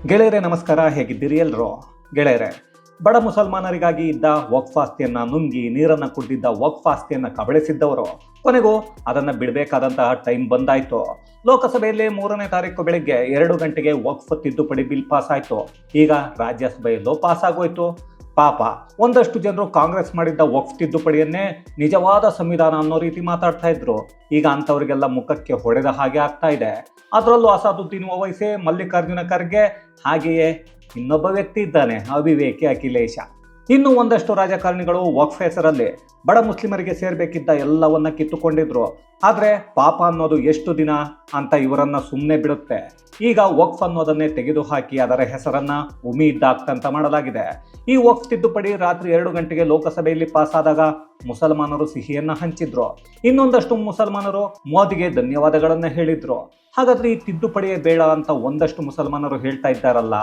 ಗೆಳೆಯರೆ ನಮಸ್ಕಾರ, ಹೇಗಿದ್ದೀರಿ ಎಲ್ಲರೂ? ಗೆಳೆಯರೆ, ಬಡ ಮುಸಲ್ಮಾನರಿಗಾಗಿ ಇದ್ದ ವಕ್ಫ್ ಆಸ್ತಿಯನ್ನ ನುಂಗಿ ನೀರನ್ನು ಕುಡಿದಿದ್ದ ವಕ್ಫ್ ಆಸ್ತಿಯನ್ನ ಕಬಳಿಸಿದ್ದವರು ಕೊನೆಗೂ ಅದನ್ನು ಬಿಡಬೇಕಾದಂತಹ ಟೈಮ್ ಬಂದಾಯ್ತು. ಲೋಕಸಭೆಯಲ್ಲಿ 3ನೇ ತಾರೀಕು ಬೆಳಿಗ್ಗೆ 2 ಗಂಟೆಗೆ ವಕ್ಫ್ ತಿದ್ದುಪಡಿ ಬಿಲ್ ಪಾಸ್ ಆಯಿತು. ಈಗ ರಾಜ್ಯಸಭೆಯಲ್ಲೂ ಪಾಸ್ ಆಗೋಯ್ತು. ಪಾಪ ಒಂದಷ್ಟು ಜನರು ಕಾಂಗ್ರೆಸ್ ಮಾಡಿದ್ದ ವಕ್ಫ್ ತಿದ್ದುಪಡಿಯನ್ನೇ ನಿಜವಾದ ಸಂವಿಧಾನ ಅನ್ನೋ ರೀತಿ ಮಾತಾಡ್ತಾ ಇದ್ರು. ಈಗ ಅಂಥವ್ರಿಗೆಲ್ಲ ಮುಖಕ್ಕೆ ಹೊಡೆದ ಹಾಗೆ ಆಗ್ತಾ ಇದೆ. ಅದರಲ್ಲೂ ಅಸಾದುದ್ದೀನ್ ಓವೈಸಿ, ಮಲ್ಲಿಕಾರ್ಜುನ ಖರ್ಗೆ, ಹಾಗೆಯೇ ಇನ್ನೊಬ್ಬ ವ್ಯಕ್ತಿ ಇದ್ದಾನೆ, ಅವಿವೇಕಿ ಅಖಿಲೇಶ. ಇನ್ನು ಒಂದಷ್ಟು ರಾಜಕಾರಣಿಗಳು ವಕ್ಫ್ ಹೆಸರಲ್ಲಿ ಬಡ ಮುಸ್ಲಿಮರಿಗೆ ಸೇರ್ಬೇಕಿದ್ದ ಎಲ್ಲವನ್ನ ಕಿತ್ತುಕೊಂಡಿದ್ರು. ಆದ್ರೆ ಪಾಪ ಅನ್ನೋದು ಎಷ್ಟು ದಿನ ಅಂತ ಇವರನ್ನ ಸುಮ್ಮನೆ ಬಿಡುತ್ತೆ. ಈಗ ವಕ್ಫ್ ಅನ್ನೋದನ್ನೇ ತೆಗೆದುಹಾಕಿ ಅದರ ಹೆಸರನ್ನ ಉಮೀದ್ ಆಕ್ಟ್ ಅಂತ ಮಾಡಲಾಗಿದೆ. ಈ ವಕ್ಫ್ ತಿದ್ದುಪಡಿ ರಾತ್ರಿ 2 ಗಂಟೆಗೆ ಲೋಕಸಭೆಯಲ್ಲಿ ಪಾಸ್ ಆದಾಗ ಮುಸಲ್ಮಾನರು ಸಿಹಿಯನ್ನ ಹಂಚಿದ್ರು. ಇನ್ನೊಂದಷ್ಟು ಮುಸಲ್ಮಾನರು ಮೋದಿಗೆ ಧನ್ಯವಾದಗಳನ್ನ ಹೇಳಿದ್ರು. ಹಾಗಾದ್ರೆ ಈ ತಿದ್ದುಪಡಿಯೇ ಬೇಡ ಅಂತ ಒಂದಷ್ಟು ಮುಸಲ್ಮಾನರು ಹೇಳ್ತಾ ಇದ್ದಾರಲ್ಲ,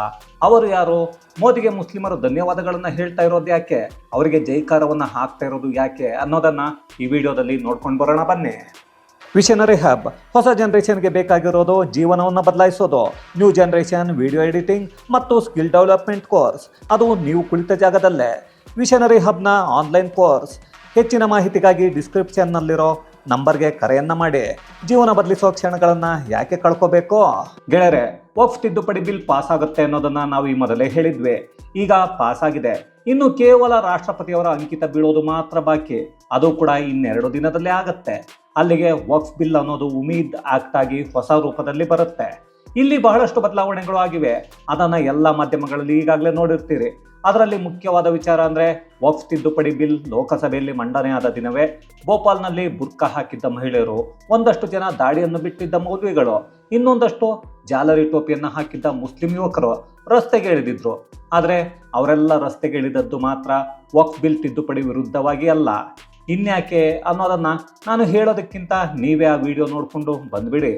ಅವರು ಯಾರು? ಮೋದಿಗೆ ಮುಸ್ಲಿಮರು ಧನ್ಯವಾದಗಳನ್ನ ಹೇಳ್ತಾ ಇರೋದು ಯಾಕೆ? ಅವರಿಗೆ ಜೈಕಾರವನ್ನ ಹಾಕ್ತಾ ಇರೋದು ಯಾಕೆ ಅನ್ನೋದನ್ನ ಈ ವಿಡಿಯೋದಲ್ಲಿ ನೋಡ್ಕೊಂಡು ಬರೋಣ ಬನ್ನಿ. ವಿಷನರಿ ಹಬ್ ಹೊಸ ಜನರೇಷನ್ಗೆ ಬೇಕಾಗಿರೋದು ಜೀವನವನ್ನು ಬದಲಾಯಿಸೋದು. ನ್ಯೂ ಜನರೇಷನ್ ವಿಡಿಯೋ ಎಡಿಟಿಂಗ್ ಮತ್ತು ಸ್ಕಿಲ್ ಡೆವಲಪ್ಮೆಂಟ್ ಕೋರ್ಸ್, ಅದು ನೀವು ಕುಳಿತ ಜಾಗದಲ್ಲೇ. ವಿಷನರಿ ಹಬ್ನ ಆನ್ಲೈನ್ ಕೋರ್ಸ್. ಹೆಚ್ಚಿನ ಮಾಹಿತಿಗಾಗಿ ಡಿಸ್ಕ್ರಿಪ್ಷನ್ನಲ್ಲಿರೋ ನಂಬರ್ಗೆ ಕರೆಯನ್ನ ಮಾಡಿ. ಜೀವನ ಬದಲಿಸೋ ಕ್ಷಣಗಳನ್ನು ಯಾಕೆ ಕಳ್ಕೋಬೇಕು? ಗೆಳೆಯರೆ, ವಕ್ಫ್ ತಿದ್ದುಪಡಿ ಬಿಲ್ ಪಾಸ್ ಆಗುತ್ತೆ ಅನ್ನೋದನ್ನ ನಾವು ಈ ಮೊದಲೇ ಹೇಳಿದ್ವಿ. ಈಗ ಪಾಸ್ ಆಗಿದೆ. ಇನ್ನು ಕೇವಲ ರಾಷ್ಟ್ರಪತಿಯವರ ಅಂಕಿತ ಬೀಳೋದು ಮಾತ್ರ ಬಾಕಿ. ಅದು ಕೂಡ ಇನ್ನೆರಡು ದಿನದಲ್ಲೇ ಆಗತ್ತೆ. ಅಲ್ಲಿಗೆ ವಕ್ಫ್ ಬಿಲ್ ಅನ್ನೋದು ಉಮೀದ್ ಆಕ್ಟ್ ಆಗಿ ಹೊಸ ರೂಪದಲ್ಲಿ ಬರುತ್ತೆ. ಇಲ್ಲಿ ಬಹಳಷ್ಟು ಬದಲಾವಣೆಗಳು ಆಗಿವೆ. ಅದನ್ನ ಎಲ್ಲ ಮಾಧ್ಯಮಗಳಲ್ಲಿ ಈಗಾಗಲೇ ನೋಡಿರ್ತೀರಿ. ಅದರಲ್ಲಿ ಮುಖ್ಯವಾದ ವಿಚಾರ ಅಂದ್ರೆ ವಕ್ಫ್ ತಿದ್ದುಪಡಿ ಬಿಲ್ ಲೋಕಸಭೆಯಲ್ಲಿ ಮಂಡನೆ ಆದ ದಿನವೇ ಭೋಪಾಲ್ನಲ್ಲಿ ಬುರ್ಕಾ ಹಾಕಿದ್ದ ಮಹಿಳೆಯರು, ಒಂದಷ್ಟು ಜನ ದಾಡಿಯನ್ನು ಬಿಟ್ಟಿದ್ದ ಮೌಲ್ವಿಗಳು, ಇನ್ನೊಂದಷ್ಟು ಜಾಲರಿ ಟೋಪಿಯನ್ನ ಹಾಕಿದ್ದ ಮುಸ್ಲಿಂ ಯುವಕರು ರಸ್ತೆಗೆ ಇಳಿದಿದ್ರು. ಆದ್ರೆ ಅವರೆಲ್ಲ ರಸ್ತೆಗೆ ಇಳಿದದ್ದು ಮಾತ್ರ ವಕ್ಫ್ ಬಿಲ್ ತಿದ್ದುಪಡಿ ವಿರುದ್ಧವಾಗಿ ಅಲ್ಲ. ಇನ್ಯಾಕೆ ಅನ್ನೋದನ್ನ ನಾನು ಹೇಳೋದಕ್ಕಿಂತ ನೀವೇ ಆ ವಿಡಿಯೋ ನೋಡ್ಕೊಂಡು ಬಂದ್ಬಿಡಿ.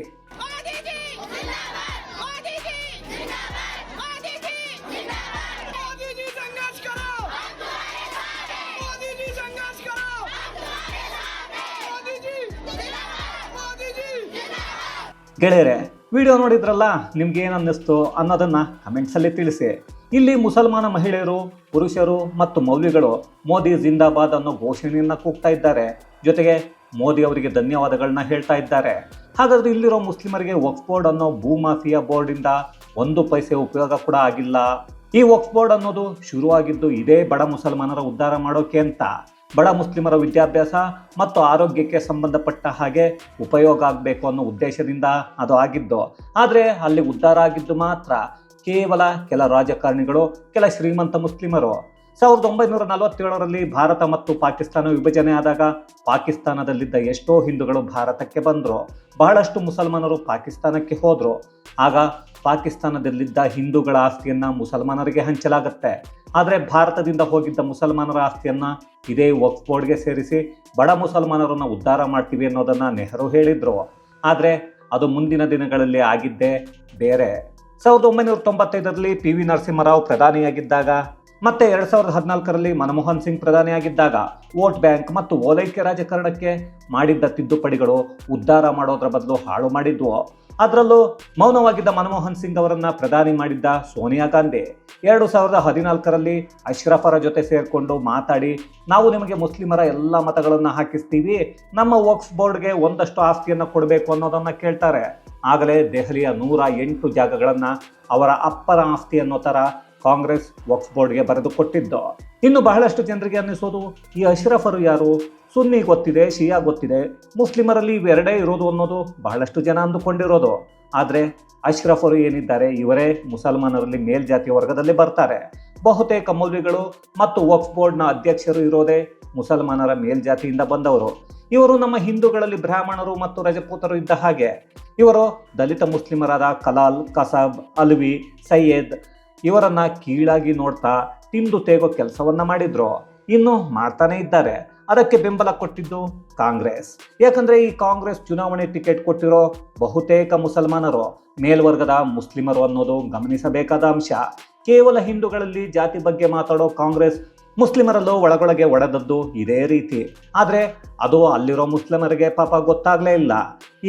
ಗೆಳೆಯರೆ, ವಿಡಿಯೋ ನೋಡಿದ್ರಲ್ಲ, ನಿಮ್ಗೆ ಏನು ಅನ್ನಿಸ್ತು ಅನ್ನೋದನ್ನ ಕಮೆಂಟ್ಸಲ್ಲಿ ತಿಳಿಸಿ. ಇಲ್ಲಿ ಮುಸಲ್ಮಾನ ಮಹಿಳೆಯರು, ಪುರುಷರು ಮತ್ತು ಮೌಲ್ವಿಗಳು ಮೋದಿ ಜಿಂದಾಬಾದ್ ಅನ್ನೋ ಘೋಷಣೆಯನ್ನ ಕೂಗ್ತಾ ಇದ್ದಾರೆ. ಜೊತೆಗೆ ಮೋದಿ ಅವರಿಗೆ ಧನ್ಯವಾದಗಳನ್ನ ಹೇಳ್ತಾ ಇದ್ದಾರೆ. ಹಾಗಾದ್ರೆ ಇಲ್ಲಿರೋ ಮುಸ್ಲಿಮರಿಗೆ ವಕ್ಫ್ ಬೋರ್ಡ್ ಅನ್ನೋ ಭೂಮಾಫಿಯಾ ಬೋರ್ಡಿಂದ 1 ಪೈಸೆ ಉಪಯೋಗ ಕೂಡ ಆಗಿಲ್ಲ. ಈ ವಕ್ಫ್ ಬೋರ್ಡ್ ಅನ್ನೋದು ಶುರುವಾಗಿದ್ದು ಇದೇ ಬಡ ಮುಸಲ್ಮಾನರ ಉದ್ಧಾರ ಮಾಡೋಕೆ ಅಂತ. ಬಡ ಮುಸ್ಲಿಮರ ವಿದ್ಯಾಭ್ಯಾಸ ಮತ್ತು ಆರೋಗ್ಯಕ್ಕೆ ಸಂಬಂಧಪಟ್ಟ ಹಾಗೆ ಉಪಯೋಗ ಆಗಬೇಕು ಅನ್ನೋ ಉದ್ದೇಶದಿಂದ ಅದು ಆಗಿದ್ದು. ಆದರೆ ಅಲ್ಲಿ ಉದ್ಧಾರ ಆಗಿದ್ದು ಮಾತ್ರ ಕೇವಲ ಕೆಲ ರಾಜಕಾರಣಿಗಳು, ಕೆಲ ಶ್ರೀಮಂತ ಮುಸ್ಲಿಮರು. 1947ರಲ್ಲಿ ಭಾರತ ಮತ್ತು ಪಾಕಿಸ್ತಾನ ವಿಭಜನೆ ಆದಾಗ ಪಾಕಿಸ್ತಾನದಲ್ಲಿದ್ದ ಎಷ್ಟೋ ಹಿಂದೂಗಳು ಭಾರತಕ್ಕೆ ಬಂದರು. ಬಹಳಷ್ಟು ಮುಸಲ್ಮಾನರು ಪಾಕಿಸ್ತಾನಕ್ಕೆ ಹೋದರು. ಆಗ ಪಾಕಿಸ್ತಾನದಲ್ಲಿದ್ದ ಹಿಂದೂಗಳ ಆಸ್ತಿಯನ್ನ ಮುಸಲ್ಮಾನರಿಗೆ ಹಂಚಲಾಗತ್ತೆ. ಆದರೆ ಭಾರತದಿಂದ ಹೋಗಿದ್ದ ಮುಸಲ್ಮಾನರ ಆಸ್ತಿಯನ್ನ ಇದೇ ವಕ್ಫ್ ಬೋರ್ಡ್ಗೆ ಸೇರಿಸಿ ಬಡ ಮುಸಲ್ಮಾನರನ್ನ ಉದ್ಧಾರ ಮಾಡ್ತೀವಿ ಅನ್ನೋದನ್ನ ನೆಹರು ಹೇಳಿದ್ರು. ಆದರೆ ಅದು ಮುಂದಿನ ದಿನಗಳಲ್ಲಿ ಆಗಿದ್ದೇ ಬೇರೆ. 1995ರಲ್ಲಿ PV ನರಸಿಂಹರಾವ್ ಪ್ರಧಾನಿಯಾಗಿದ್ದಾಗ ಮತ್ತೆ 2014ರಲ್ಲಿ ಮನಮೋಹನ್ ಸಿಂಗ್ ಪ್ರಧಾನಿಯಾಗಿದ್ದಾಗ ವೋಟ್ ಬ್ಯಾಂಕ್ ಮತ್ತು ಓಲೈಕೆ ರಾಜಕಾರಣಕ್ಕೆ ಮಾಡಿದ್ದ ತಿದ್ದುಪಡಿಗಳು ಉದ್ಧಾರ ಮಾಡೋದ್ರ ಬದಲು ಹಾಳು ಮಾಡಿದ್ವು. ಅದರಲ್ಲೂ ಮೌನವಾಗಿದ್ದ ಮನಮೋಹನ್ ಸಿಂಗ್ ಅವರನ್ನ ಪ್ರಧಾನಿ ಮಾಡಿದ್ದ ಸೋನಿಯಾ ಗಾಂಧಿ 2014ರಲ್ಲಿ ಅಶ್ರಫರ ಜೊತೆ ಸೇರಿಕೊಂಡು ಮಾತಾಡಿ, ನಾವು ನಿಮಗೆ ಮುಸ್ಲಿಮರ ಎಲ್ಲ ಮತಗಳನ್ನು ಹಾಕಿಸ್ತೀವಿ, ನಮ್ಮ ವಕ್ಫ್ ಬೋರ್ಡ್ಗೆ ಒಂದಷ್ಟು ಆಸ್ತಿಯನ್ನು ಕೊಡಬೇಕು ಅನ್ನೋದನ್ನ ಕೇಳ್ತಾರೆ. ಆಗಲೇ ದೆಹಲಿಯ 108 ಜಾಗಗಳನ್ನು ಅವರ ಅಪ್ಪನ ಆಸ್ತಿ ಅನ್ನೋ ಥರ ಕಾಂಗ್ರೆಸ್ ವಕ್ಫ್ ಬೋರ್ಡ್ಗೆ ಬರೆದು ಕೊಟ್ಟಿದ್ದು. ಇನ್ನು ಬಹಳಷ್ಟು ಜನರಿಗೆ ಅನ್ನಿಸೋದು, ಈ ಅಶ್ರಫರು ಯಾರು? ಸುನ್ನಿ ಗೊತ್ತಿದೆ, ಶಿಯಾ ಗೊತ್ತಿದೆ, ಮುಸ್ಲಿಮರಲ್ಲಿ ಇವೆರಡೇ ಇರೋದು ಅನ್ನೋದು ಬಹಳಷ್ಟು ಜನ ಅಂದುಕೊಂಡಿರೋದು. ಆದರೆ ಅಶ್ರಫರು ಏನಿದ್ದಾರೆ, ಇವರೇ ಮುಸಲ್ಮಾನರಲ್ಲಿ ಮೇಲ್ಜಾತಿ ವರ್ಗದಲ್ಲಿ ಬರ್ತಾರೆ. ಬಹುತೇಕ ಮೌಲ್ವಿಗಳು ಮತ್ತು ವಕ್ಫ್ ಬೋರ್ಡ್ನ ಅಧ್ಯಕ್ಷರು ಇರೋದೇ ಮುಸಲ್ಮಾನರ ಮೇಲ್ಜಾತಿಯಿಂದ ಬಂದವರು. ಇವರು ನಮ್ಮ ಹಿಂದೂಗಳಲ್ಲಿ ಬ್ರಾಹ್ಮಣರು ಮತ್ತು ರಜಪೂತರು ಇದ್ದ ಹಾಗೆ. ಇವರು ದಲಿತ ಮುಸ್ಲಿಮರಾದ ಕಲಾಲ್, ಕಸಬ್, ಅಲ್ವಿ, ಸಯ್ಯದ್ ಇವರನ್ನ ಕೀಳಾಗಿ ನೋಡ್ತಾ ತಿಂದು ತೇಗೋ ಕೆಲಸವನ್ನ ಮಾಡಿದ್ರು. ಇನ್ನು ಮಾಡ್ತಾನೆ ಇದ್ದಾರೆ. ಅದಕ್ಕೆ ಬೆಂಬಲ ಕೊಟ್ಟಿದ್ದು ಕಾಂಗ್ರೆಸ್. ಯಾಕಂದ್ರೆ ಈ ಕಾಂಗ್ರೆಸ್ ಚುನಾವಣೆ ಟಿಕೆಟ್ ಕೊಟ್ಟಿರೋ ಬಹುತೇಕ ಮುಸಲ್ಮಾನರು ಮೇಲ್ವರ್ಗದ ಮುಸ್ಲಿಮರು ಅನ್ನೋದು ಗಮನಿಸಬೇಕಾದ ಅಂಶ. ಕೇವಲ ಹಿಂದೂಗಳಲ್ಲಿ ಜಾತಿ ಬಗ್ಗೆ ಮಾತಾಡೋ ಕಾಂಗ್ರೆಸ್ ಮುಸ್ಲಿಮರಲ್ಲೂ ಒಳಗೊಳಗೆ ಒಡೆದದ್ದು ಇದೇ ರೀತಿ. ಆದರೆ ಅದು ಅಲ್ಲಿರೋ ಮುಸ್ಲಿಮರಿಗೆ ಪಾಪ ಗೊತ್ತಾಗಲೇ ಇಲ್ಲ.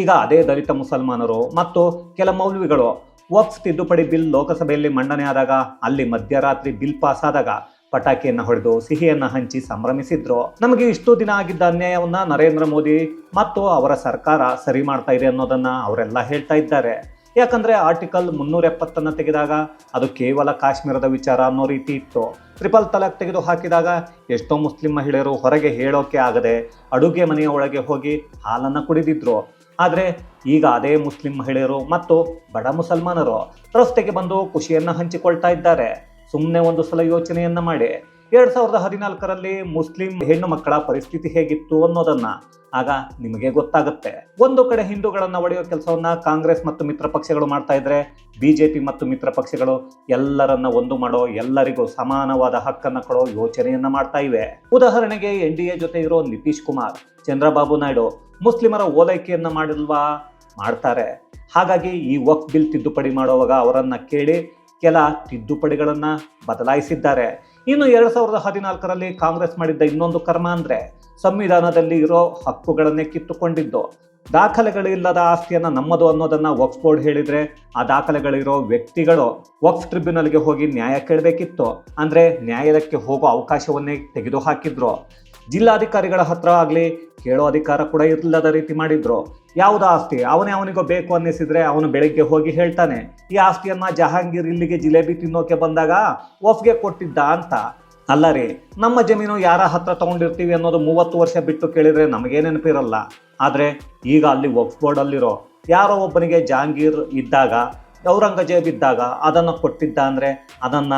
ಈಗ ಅದೇ ದಲಿತ ಮುಸಲ್ಮಾನರು ಮತ್ತು ಕೆಲ ಮೌಲ್ವಿಗಳು ವಕ್ಫ್ ತಿದ್ದುಪಡಿ ಬಿಲ್ ಲೋಕಸಭೆಯಲ್ಲಿ ಮಂಡನೆ ಆದಾಗ ಅಲ್ಲಿ ಮಧ್ಯರಾತ್ರಿ ಬಿಲ್ ಪಾಸ್ ಆದಾಗ ಪಟಾಕಿಯನ್ನ ಹೊಡೆದು ಸಿಹಿಯನ್ನ ಹಂಚಿ ಸಂಭ್ರಮಿಸಿದ್ರು. ನಮಗೆ ಇಷ್ಟು ದಿನ ಆಗಿದ್ದ ಅನ್ಯಾಯವನ್ನ ನರೇಂದ್ರ ಮೋದಿ ಮತ್ತು ಅವರ ಸರ್ಕಾರ ಸರಿ ಮಾಡ್ತಾ ಇದೆ ಅನ್ನೋದನ್ನ ಅವರೆಲ್ಲ ಹೇಳ್ತಾ ಇದ್ದಾರೆ. ಯಾಕಂದ್ರೆ ಆರ್ಟಿಕಲ್ 370 ತೆಗೆದಾಗ ಅದು ಕೇವಲ ಕಾಶ್ಮೀರದ ವಿಚಾರ ಅನ್ನೋ ರೀತಿ ಇತ್ತು. ಟ್ರಿಪಲ್ ತಲಾಕ್ ತೆಗೆದು ಹಾಕಿದಾಗ ಎಷ್ಟೋ ಮುಸ್ಲಿಂ ಮಹಿಳೆಯರು ಹೊರಗೆ ಹೇಳೋಕೆ ಆಗದೆ ಅಡುಗೆ ಮನೆಯ ಒಳಗೆ ಹೋಗಿ ಹಾಲನ್ನು ಕುಡಿದಿದ್ರು. ಆದರೆ ಈಗ ಅದೇ ಮುಸ್ಲಿಂ ಮಹಿಳೆಯರು ಮತ್ತು ಬಡ ಮುಸಲ್ಮಾನರು ರಸ್ತೆಗೆ ಬಂದು ಖುಷಿಯನ್ನು ಹಂಚಿಕೊಳ್ತಾ ಇದ್ದಾರೆ. ಸುಮ್ಮನೆ ಒಂದು ಸಲ ಯೋಚನೆಯನ್ನ ಮಾಡಿ, 2014ರಲ್ಲಿ ಮುಸ್ಲಿಂ ಹೆಣ್ಣು ಮಕ್ಕಳ ಪರಿಸ್ಥಿತಿ ಹೇಗಿತ್ತು ಅನ್ನೋದನ್ನ ಆಗ ನಿಮಗೆ ಗೊತ್ತಾಗುತ್ತೆ. ಒಂದು ಕಡೆ ಹಿಂದೂಗಳನ್ನ ಒಡೆಯೋ ಕೆಲಸವನ್ನ ಕಾಂಗ್ರೆಸ್ ಮತ್ತು ಮಿತ್ರ ಪಕ್ಷಗಳು ಮಾಡ್ತಾ ಇದ್ರೆ, ಬಿಜೆಪಿ ಮತ್ತು ಮಿತ್ರ ಪಕ್ಷಗಳು ಎಲ್ಲರನ್ನ ಒಂದು ಮಾಡೋ, ಎಲ್ಲರಿಗೂ ಸಮಾನವಾದ ಹಕ್ಕನ್ನ ಕೊಡೋ ಯೋಚನೆಯನ್ನ ಮಾಡ್ತಾ ಇವೆ. ಉದಾಹರಣೆಗೆ NDA ಜೊತೆ ಇರೋ ನಿತೀಶ್ ಕುಮಾರ್, ಚಂದ್ರಬಾಬು ನಾಯ್ಡು ಮುಸ್ಲಿಮರ ಓಲೈಕೆಯನ್ನ ಮಾಡಿಲ್ವಾ? ಮಾಡ್ತಾರೆ. ಹಾಗಾಗಿ ಈ ವಕ್ಫ್ ಬಿಲ್ ತಿದ್ದುಪಡಿ ಮಾಡುವಾಗ ಅವರನ್ನ ಕೇಳಿ ಕೆಲ ತಿದ್ದುಪಡಿಗಳನ್ನ ಬದಲಾಯಿಸಿದ್ದಾರೆ. ಇನ್ನು 2014ರಲ್ಲಿ ಕಾಂಗ್ರೆಸ್ ಮಾಡಿದ್ದ ಇನ್ನೊಂದು ಕರ್ಮ ಅಂದ್ರೆ ಸಂವಿಧಾನದಲ್ಲಿ ಇರೋ ಹಕ್ಕುಗಳನ್ನೇ ಕಿತ್ತುಕೊಂಡಿದ್ದು. ದಾಖಲೆಗಳಿಲ್ಲದ ಆಸ್ತಿಯನ್ನ ನಮ್ಮದು ಅನ್ನೋದನ್ನ ವಕ್ಫ್ ಬೋರ್ಡ್ ಹೇಳಿದ್ರೆ, ಆ ದಾಖಲೆಗಳಿರೋ ವ್ಯಕ್ತಿಗಳು ವಕ್ಫ್ ಟ್ರಿಬ್ಯುನಲ್ಗೆ ಹೋಗಿ ನ್ಯಾಯ ಕೇಳಬೇಕಿತ್ತು. ಅಂದ್ರೆ ನ್ಯಾಯಾಲಯಕ್ಕೆ ಹೋಗೋ ಅವಕಾಶವನ್ನೇ ತೆಗೆದು ಹಾಕಿದ್ರು. ಜಿಲ್ಲಾಧಿಕಾರಿಗಳ ಹತ್ರ ಆಗ್ಲಿ ಕೇಳೋ ಅಧಿಕಾರ ಕೂಡ ಇಲ್ಲದ ರೀತಿ ಮಾಡಿದ್ರು. ಯಾವುದೋ ಆಸ್ತಿ ಅವನಿಗೋ ಬೇಕು ಅನ್ನಿಸಿದ್ರೆ ಅವನು ಬೆಳಗ್ಗೆ ಹೋಗಿ ಹೇಳ್ತಾನೆ, ಈ ಆಸ್ತಿಯನ್ನ ಜಹಾಂಗೀರ್ ಇಲ್ಲಿಗೆ ಜಿಲೇಬಿ ತಿನ್ನೋಕೆ ಬಂದಾಗ ವಕ್ಫ್ಗೆ ಕೊಟ್ಟಿದ್ದ ಅಂತ. ಅಲ್ಲ ರೀ, ನಮ್ಮ ಜಮೀನು ಯಾರ ಹತ್ರ ತಗೊಂಡಿರ್ತೀವಿ ಅನ್ನೋದು 30 ವರ್ಷ ಬಿಟ್ಟು ಕೇಳಿದ್ರೆ ನಮಗೇ ನೆನಪಿರಲ್ಲ. ಆದ್ರೆ ಈಗ ಅಲ್ಲಿ ವಕ್ಫ್ ಬೋರ್ಡ್ ಅಲ್ಲಿರೋ ಯಾರೋ ಒಬ್ಬನಿಗೆ ಜಹಾಂಗೀರ್ ಇದ್ದಾಗ, ಔರಂಗಜೇಬ್ ಇದ್ದಾಗ ಅದನ್ನ ಕೊಟ್ಟಿದ್ದ ಅಂದ್ರೆ ಅದನ್ನ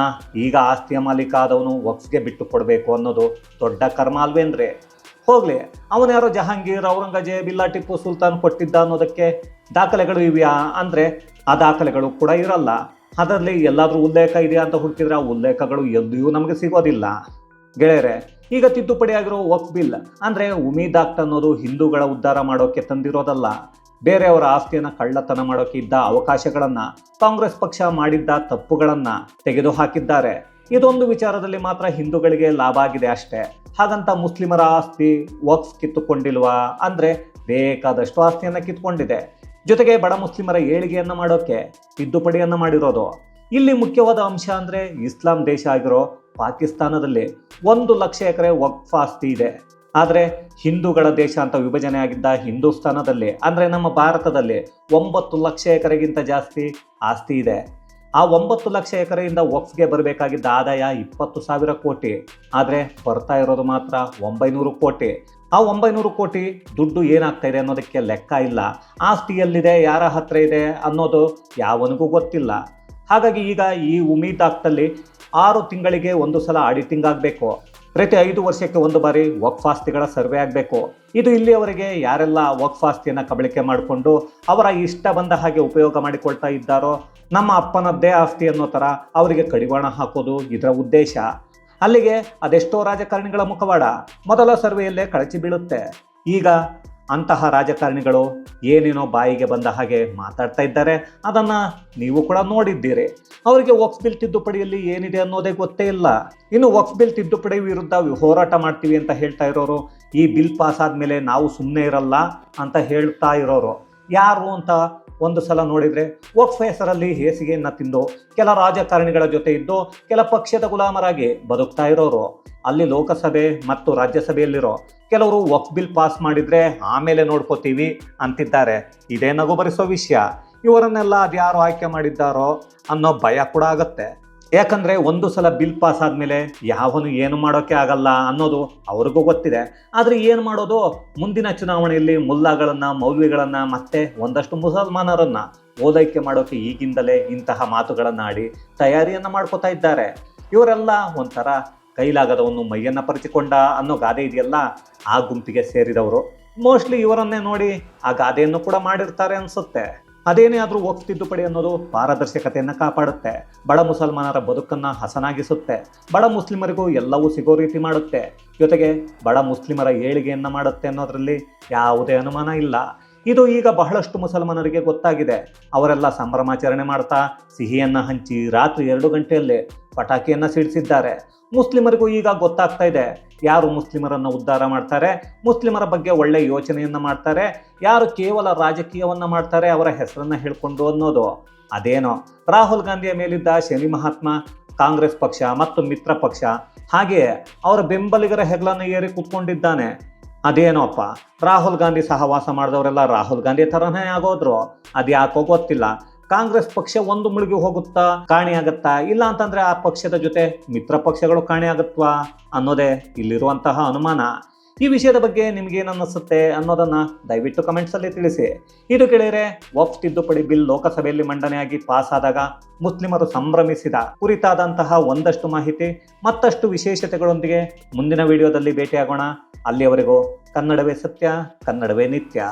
ಈಗ ಆಸ್ತಿಯ ಮಾಲೀಕ ಆದವನು ವಕ್ಫ್ಗೆ ಬಿಟ್ಟು ಕೊಡಬೇಕು ಅನ್ನೋದು ದೊಡ್ಡ ಕರ್ಮ ಅಲ್ವೇನ್ರಿ? ಹೋಗ್ಲಿ, ಅವನ್ಯಾರೋ ಜಹಾಂಗೀರ್, ಔರಂಗಜೇಬ್ ಇಲ್ಲ ಟಿಪ್ಪು ಸುಲ್ತಾನ್ ಕೊಟ್ಟಿದ್ದ ಅನ್ನೋದಕ್ಕೆ ದಾಖಲೆಗಳು ಇವೆಯಾ ಅಂದ್ರೆ ಆ ದಾಖಲೆಗಳು ಕೂಡ ಇರಲ್ಲ. ಅದರಲ್ಲಿ ಎಲ್ಲಾದ್ರೂ ಉಲ್ಲೇಖ ಇದೆಯಾ ಅಂತ ಹುಡುಕಿದ್ರೆ ಆ ಉಲ್ಲೇಖಗಳು ಎಲ್ಲಿಯೂ ನಮಗೆ ಸಿಗೋದಿಲ್ಲ. ಗೆಳೆಯರೆ, ಈಗ ತಿದ್ದುಪಡಿ ಆಗಿರೋ ವಕ್ಫ್ ಬಿಲ್ ಅಂದ್ರೆ ಉಮೀದ್ ಆಕ್ಟ್ ಅನ್ನೋದು ಹಿಂದೂಗಳ ಉದ್ಧಾರ ಮಾಡೋಕೆ ತಂದಿರೋದಲ್ಲ, ಬೇರೆಯವರ ಆಸ್ತಿಯನ್ನ ಕಳ್ಳತನ ಮಾಡೋಕೆ ಇದ್ದ ಅವಕಾಶಗಳನ್ನ, ಕಾಂಗ್ರೆಸ್ ಪಕ್ಷ ಮಾಡಿದ್ದ ತಪ್ಪುಗಳನ್ನ ತೆಗೆದು ಹಾಕಿದ್ದಾರೆ. ಇದೊಂದು ವಿಚಾರದಲ್ಲಿ ಮಾತ್ರ ಹಿಂದೂಗಳಿಗೆ ಲಾಭ ಆಗಿದೆ ಅಷ್ಟೇ. ಹಾಗಂತ ಮುಸ್ಲಿಮರ ಆಸ್ತಿ ವಕ್ಫ್ ಕಿತ್ತುಕೊಂಡಿಲ್ವಾ ಅಂದ್ರೆ ಬೇಕಾದಷ್ಟು ಆಸ್ತಿಯನ್ನ ಕಿತ್ಕೊಂಡಿದೆ. ಜೊತೆಗೆ ಬಡ ಮುಸ್ಲಿಮರ ಏಳಿಗೆಯನ್ನ ಮಾಡೋಕೆ ತಿದ್ದುಪಡಿಯನ್ನ ಮಾಡಿರೋದು. ಇಲ್ಲಿ ಮುಖ್ಯವಾದ ಅಂಶ ಅಂದ್ರೆ ಇಸ್ಲಾಂ ದೇಶ ಆಗಿರೋ ಪಾಕಿಸ್ತಾನದಲ್ಲಿ 1 ಲಕ್ಷ ಎಕರೆ ವಕ್ಫ್ ಆಸ್ತಿ ಇದೆ. ಆದರೆ ಹಿಂದೂಗಳ ದೇಶ ಅಂತ ವಿಭಜನೆ ಆಗಿದ್ದ ಹಿಂದೂಸ್ತಾನದಲ್ಲಿ ಅಂದ್ರೆ ನಮ್ಮ ಭಾರತದಲ್ಲಿ 9 ಲಕ್ಷ ಎಕರೆಗಿಂತ ಜಾಸ್ತಿ ಆಸ್ತಿ ಇದೆ. ಆ 9 ಲಕ್ಷ ಎಕರೆಯಿಂದ ವಕ್ಫ್ಗೆ ಬರಬೇಕಾಗಿದ್ದ ಆದಾಯ 20,000 ಕೋಟಿ. ಆದರೆ ಬರ್ತಾ ಇರೋದು ಮಾತ್ರ 900 ಕೋಟಿ. ಆ 900 ಕೋಟಿ ದುಡ್ಡು ಏನಾಗ್ತಾ ಇದೆ ಅನ್ನೋದಕ್ಕೆ ಲೆಕ್ಕ ಇಲ್ಲ. ಆಸ್ತಿ ಎಲ್ಲಿದೆ, ಯಾರ ಹತ್ರ ಇದೆ ಅನ್ನೋದು ಯಾವನಿಗೂ ಗೊತ್ತಿಲ್ಲ. ಹಾಗಾಗಿ ಈಗ ಈ ಉಮೀದ್ ಆಕ್ಟಲ್ಲಿ 6 ತಿಂಗಳಿಗೆ ಒಂದು ಸಲ ಆಡಿಟಿಂಗ್ ಆಗಬೇಕು. ಪ್ರತಿ 5 ವರ್ಷಕ್ಕೆ ಒಂದು ಬಾರಿ ವಕ್ಫ್ ಆಸ್ತಿಗಳ ಸರ್ವೆ ಆಗಬೇಕು. ಇದು ಇಲ್ಲಿಯವರೆಗೆ ಯಾರೆಲ್ಲ ವಕ್ಫ್ ಆಸ್ತಿಯನ್ನು ಕಬಳಿಕೆ ಮಾಡಿಕೊಂಡು ಅವರ ಇಷ್ಟ ಬಂದ ಹಾಗೆ ಉಪಯೋಗ ಮಾಡಿಕೊಳ್ತಾ ಇದ್ದಾರೋ, ನಮ್ಮ ಅಪ್ಪನದ್ದೇ ಆಸ್ತಿ ಅನ್ನೋ ಥರ ಅವರಿಗೆ ಕಡಿವಾಣ ಹಾಕೋದು ಇದರ ಉದ್ದೇಶ. ಅಲ್ಲಿಗೆ ಅದೆಷ್ಟೋ ರಾಜಕಾರಣಿಗಳ ಮುಖವಾಡ ಮೊದಲ ಸರ್ವೆಯಲ್ಲೇ ಕಳಚಿ ಬೀಳುತ್ತೆ. ಈಗ ಅಂತಹ ರಾಜಕಾರಣಿಗಳು ಏನೇನೋ ಬಾಯಿಗೆ ಬಂದ ಹಾಗೆ ಮಾತಾಡ್ತಾ ಇದ್ದಾರೆ. ಅದನ್ನು ನೀವು ಕೂಡ ನೋಡಿದ್ದೀರಿ. ಅವರಿಗೆ ವಕ್ಫ್ ಬಿಲ್ ತಿದ್ದುಪಡಿಯಲ್ಲಿ ಏನಿದೆ ಅನ್ನೋದೇ ಗೊತ್ತೇ ಇಲ್ಲ. ಇನ್ನು ವಕ್ಫ್ ಬಿಲ್ ತಿದ್ದುಪಡಿ ವಿರುದ್ಧ ಹೋರಾಟ ಮಾಡ್ತೀವಿ ಅಂತ ಹೇಳ್ತಾ ಇರೋರು, ಈ ಬಿಲ್ ಪಾಸ್ ಆದಮೇಲೆ ನಾವು ಸುಮ್ಮನೆ ಇರಲ್ಲ ಅಂತ ಹೇಳ್ತಾ ಇರೋರು ಯಾರು ಅಂತ ಒಂದು ಸಲ ನೋಡಿದರೆ, ವಕ್ಫ್ ಹೆಸರಲ್ಲಿ ಹೇಸಿಗೆಯನ್ನು ತಿಂದು ಕೆಲ ರಾಜಕಾರಣಿಗಳ ಜೊತೆ ಇದ್ದು ಕೆಲ ಪಕ್ಷದ ಗುಲಾಮರಾಗಿ ಬದುಕ್ತಾ ಇರೋರು. ಅಲ್ಲಿ ಲೋಕಸಭೆ ಮತ್ತು ರಾಜ್ಯಸಭೆಯಲ್ಲಿರೋ ಕೆಲವರು ವಕ್ಫ್ ಬಿಲ್ ಪಾಸ್ ಮಾಡಿದರೆ ಆಮೇಲೆ ನೋಡ್ಕೋತೀವಿ ಅಂತಿದ್ದಾರೆ. ಇದೇ ನಗು ಬರಿಸೋ ವಿಷಯ. ಇವರನ್ನೆಲ್ಲ ಅದ್ಯಾರು ಆಯ್ಕೆ ಮಾಡಿದ್ದಾರೋ ಅನ್ನೋ ಭಯ ಕೂಡ ಆಗುತ್ತೆ. ಯಾಕಂದರೆ ಒಂದು ಸಲ ಬಿಲ್ ಪಾಸ್ ಆದಮೇಲೆ ಯಾವನು ಏನು ಮಾಡೋಕ್ಕೆ ಆಗಲ್ಲ ಅನ್ನೋದು ಅವ್ರಿಗೂ ಗೊತ್ತಿದೆ. ಆದರೆ ಏನು ಮಾಡೋದು, ಮುಂದಿನ ಚುನಾವಣೆಯಲ್ಲಿ ಮುಲ್ಲಾಗಳನ್ನು, ಮೌಲ್ವಿಗಳನ್ನು ಮತ್ತೆ ಒಂದಷ್ಟು ಮುಸಲ್ಮಾನರನ್ನು ಓಲೈಕೆ ಮಾಡೋಕ್ಕೆ ಈಗಿಂದಲೇ ಇಂತಹ ಮಾತುಗಳನ್ನು ಆಡಿ ತಯಾರಿಯನ್ನು ಮಾಡ್ಕೋತಾ ಇದ್ದಾರೆ. ಇವರೆಲ್ಲ ಒಂಥರ ಕೈಲಾಗದವನು ಮೈಯನ್ನು ಪರಿಚಿಕೊಂಡ ಅನ್ನೋ ಗಾದೆ ಇದೆಯಲ್ಲ, ಆ ಗುಂಪಿಗೆ ಸೇರಿದವರು. ಮೋಸ್ಟ್ಲಿ ಇವರನ್ನೇ ನೋಡಿ ಆ ಗಾದೆಯನ್ನು ಕೂಡ ಮಾಡಿರ್ತಾರೆ ಅನಿಸುತ್ತೆ. ಅದೇನೇ ಆದರೂ ವಕ್ಫ್ ತಿದ್ದುಪಡಿ ಅನ್ನೋದು ಪಾರದರ್ಶಕತೆಯನ್ನು ಕಾಪಾಡುತ್ತೆ, ಬಡ ಮುಸಲ್ಮಾನರ ಬದುಕನ್ನು ಹಸನಾಗಿಸುತ್ತೆ, ಬಡ ಮುಸ್ಲಿಮರಿಗೂ ಎಲ್ಲವೂ ಸಿಗೋ ರೀತಿ ಮಾಡುತ್ತೆ, ಜೊತೆಗೆ ಬಡ ಮುಸ್ಲಿಮರ ಏಳಿಗೆಯನ್ನು ಮಾಡುತ್ತೆ ಅನ್ನೋದರಲ್ಲಿ ಯಾವುದೇ ಅನುಮಾನ ಇಲ್ಲ. ಇದು ಈಗ ಬಹಳಷ್ಟು ಮುಸಲ್ಮಾನರಿಗೆ ಗೊತ್ತಾಗಿದೆ. ಅವರೆಲ್ಲ ಸಂಭ್ರಮಾಚರಣೆ ಮಾಡ್ತಾ ಸಿಹಿಯನ್ನು ಹಂಚಿ ರಾತ್ರಿ 2 ಗಂಟೆಯಲ್ಲೇ ಪಟಾಕಿಯನ್ನು ಸಿಡಿಸಿದ್ದಾರೆ. ಮುಸ್ಲಿಮರಿಗೂ ಈಗ ಗೊತ್ತಾಗ್ತಾ ಇದೆ, ಯಾರು ಮುಸ್ಲಿಮರನ್ನು ಉದ್ಧಾರ ಮಾಡ್ತಾರೆ, ಮುಸ್ಲಿಮರ ಬಗ್ಗೆ ಒಳ್ಳೆ ಯೋಚನೆಯನ್ನ ಮಾಡ್ತಾರೆ, ಯಾರು ಕೇವಲ ರಾಜಕೀಯವನ್ನ ಮಾಡ್ತಾರೆ ಅವರ ಹೆಸರನ್ನ ಹೇಳ್ಕೊಂಡು ಅನ್ನೋದು. ಅದೇನೋ ರಾಹುಲ್ ಗಾಂಧಿಯ ಮೇಲಿದ್ದ ಶನಿ ಮಹಾತ್ಮ ಕಾಂಗ್ರೆಸ್ ಪಕ್ಷ ಮತ್ತು ಮಿತ್ರ ಪಕ್ಷ ಹಾಗೆ ಅವರ ಬೆಂಬಲಿಗರ ಹೆಗಲನ್ನು ಏರಿ ಕೂತ್ಕೊಂಡಿದ್ದಾನೆ. ಅದೇನೋಪ್ಪ, ರಾಹುಲ್ ಗಾಂಧಿ ಸಹವಾಸ ಮಾಡಿದವರೆಲ್ಲ ರಾಹುಲ್ ಗಾಂಧಿ ಥರನೇ ಆಗೋದ್ರು. ಅದ್ಯಾಕೋ ಗೊತ್ತಿಲ್ಲ. ಕಾಂಗ್ರೆಸ್ ಪಕ್ಷ ಒಂದು ಮುಳುಗಿ ಹೋಗುತ್ತಾ, ಕಾಣಿಯಾಗತ್ತಾ, ಇಲ್ಲ ಅಂತಂದ್ರೆ ಆ ಪಕ್ಷದ ಜೊತೆ ಮಿತ್ರ ಪಕ್ಷಗಳು ಕಾಣಿಯಾಗತ್ವಾ ಅನ್ನೋದೇ ಇಲ್ಲಿರುವಂತಹ ಅನುಮಾನ. ಈ ವಿಷಯದ ಬಗ್ಗೆ ನಿಮ್ಗೇನು ಅನ್ನಿಸುತ್ತೆ ಅನ್ನೋದನ್ನ ದಯವಿಟ್ಟು ಕಮೆಂಟ್ಸಲ್ಲಿ ತಿಳಿಸಿ. ಇದು ಗೆಳೆಯರೆ, ವಕ್ಫ್ ತಿದ್ದುಪಡಿ ಬಿಲ್ ಲೋಕಸಭೆಯಲ್ಲಿ ಮಂಡನೆಯಾಗಿ ಪಾಸ್ ಆದಾಗ ಮುಸ್ಲಿಮರು ಸಂಭ್ರಮಿಸಿದ ಕುರಿತಾದಂತಹ ಒಂದಷ್ಟು ಮಾಹಿತಿ ಮತ್ತಷ್ಟು ವಿಶೇಷತೆಗಳೊಂದಿಗೆ ಮುಂದಿನ ವಿಡಿಯೋದಲ್ಲಿ ಭೇಟಿಯಾಗೋಣ. ಅಲ್ಲಿಯವರೆಗೂ ಕನ್ನಡವೇ ಸತ್ಯ, ಕನ್ನಡವೇ ನಿತ್ಯ.